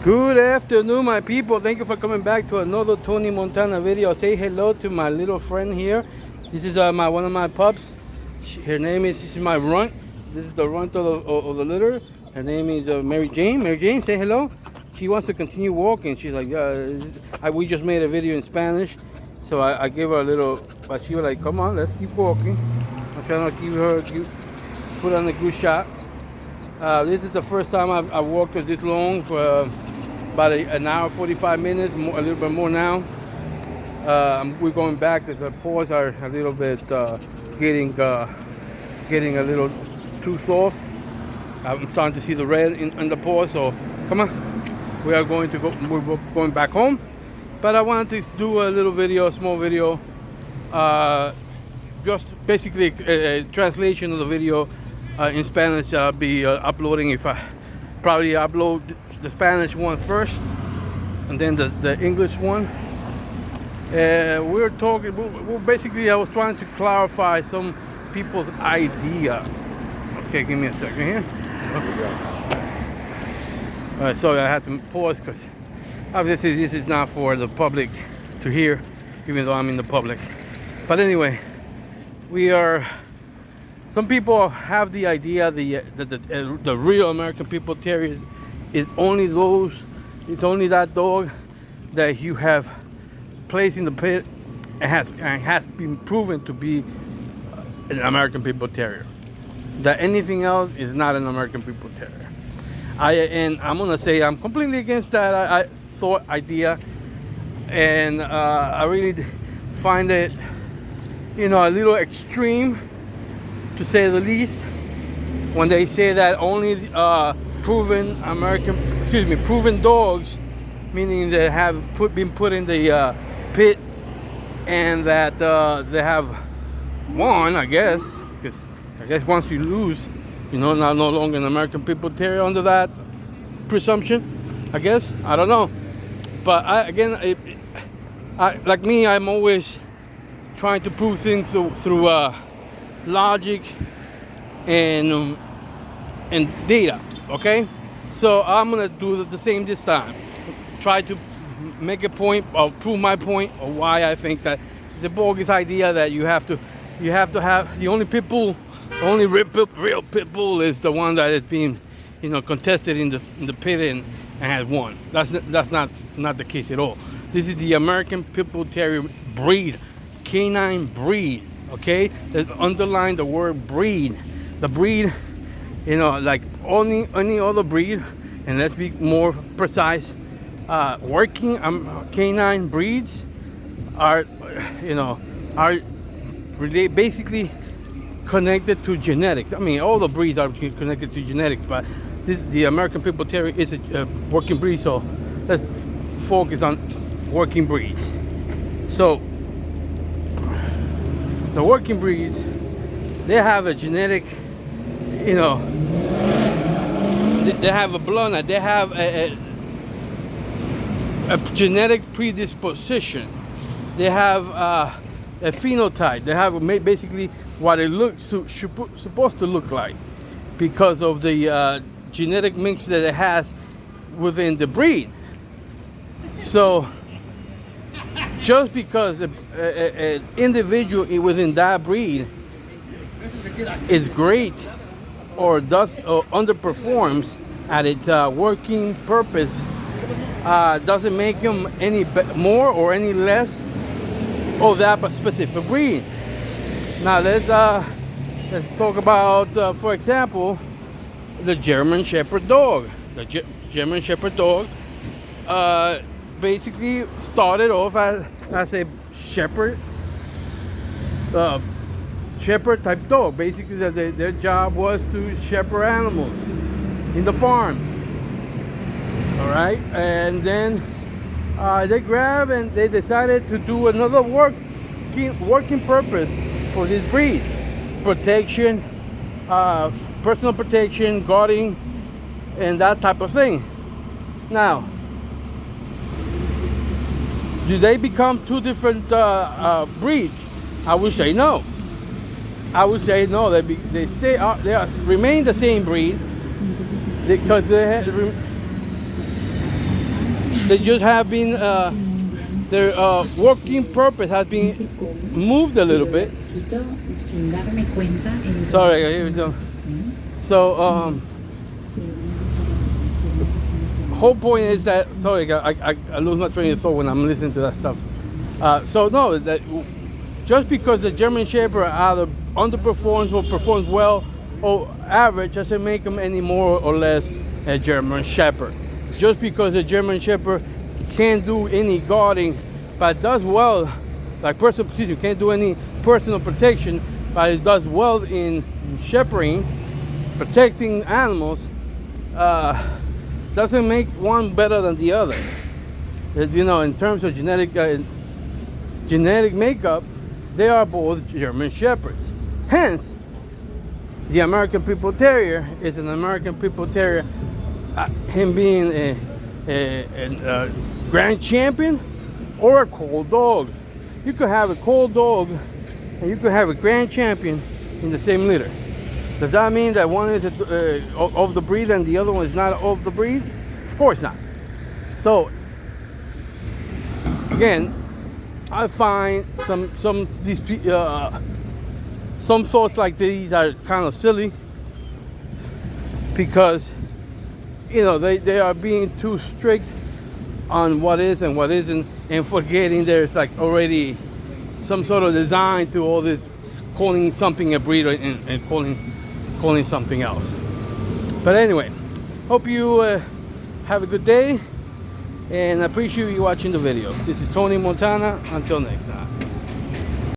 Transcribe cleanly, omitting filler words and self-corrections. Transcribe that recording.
Good afternoon, my people. Thank you for coming back to another Tony Montana video. Say hello to my little friend here. This is one of my pups. Her name is, this is my runt. This is the runt of the litter. Her name is Mary Jane. Mary Jane, say hello. She wants to continue walking. She's like, we just made a video in Spanish, so I gave her a little, but she was like, come on, let's keep walking. I'm trying to put on a good shot. This is the first time I've walked this long for about an hour, 45 minutes, a little bit more now. We're going back because the paws are a little bit getting a little too soft. I'm starting to see the red in the paws, so come on. We're going back home. But I wanted to do a little video, a small video, just basically a translation of the video in Spanish that I'll be uploading. If I probably upload the Spanish one first and then the English one. We're talking, basically I was trying to clarify some people's idea. Okay, give me a second here. Alright, sorry, I had to pause because obviously this is not for the public to hear, even though I'm in the public. But anyway, some people have the idea that the real American Pitbull Terrier is only that dog that you have placed in the pit and has been proven to be an American Pitbull Terrier. That anything else is not an American Pitbull Terrier. And I'm gonna say I'm completely against that idea, and I really find it, a little extreme, to say the least, when they say that only proven dogs, meaning they have been put in the pit, and that they have won, I guess, because I guess once you lose, no longer an American Pitbull Terrier under that presumption, I guess. I don't know, but like me, I'm always trying to prove things through logic and data. Okay, so I'm gonna do the same this time. Try to make a point or prove my point of why I think that it's a bogus idea that you have to have the only pit bull, the only real pit bull is the one that is being contested in the pit and has won. That's not the case at all. This is the American Pitbull Terrier breed, canine breed. Okay, let's underline the word breed. The breed, like any other breed, and let's be more precise. Working canine breeds are basically connected to genetics. I mean, all the breeds are connected to genetics, but the American Pitbull Terrier is a working breed. So let's focus on working breeds. So the working breeds, they have a genetic, they have a bloodline, they have a genetic predisposition, they have a phenotype, they have basically what it looks supposed to look like because of the genetic mix that it has within the breed. So just because an individual within that breed is great or underperforms at its working purpose doesn't make him any more or any less of that specific breed. Now let's talk about, for example, the German Shepherd dog. The German Shepherd dog basically started off as a shepherd type dog. Basically, their job was to shepherd animals in the farms. All right, and then they grabbed and they decided to do another working purpose for this breed: protection, personal protection, guarding, and that type of thing. Now, do they become two different breeds? I would say no. They remain the same breed because They just have been their working purpose has been moved a little bit. Sorry, here we go. So whole point is that, sorry, I lose my train of thought when I'm listening to that stuff. So no, that just because the German Shepherd either underperforms or performs well or average doesn't make them any more or less a German Shepherd. Just because the German Shepherd can't do any guarding, but does well, like personal protection, can't do any personal protection, but it does well in shepherding, protecting animals, doesn't make one better than the other. You know, in terms of genetic makeup, they are both German Shepherds. Hence, the American Pitbull Terrier is an American Pitbull Terrier. Him being a grand champion or a cold dog. You could have a cold dog and you could have a grand champion in the same litter. Does that mean that one is of the breed and the other one is not of the breed? Of course not. So again, I find some thoughts like these are kind of silly, because you know they are being too strict on what is and what isn't, and forgetting there's like already some sort of design to all this, calling something a breed and calling something else. But anyway, hope you have a good day, and I appreciate you watching the video. This is Tony Montana. Until next time.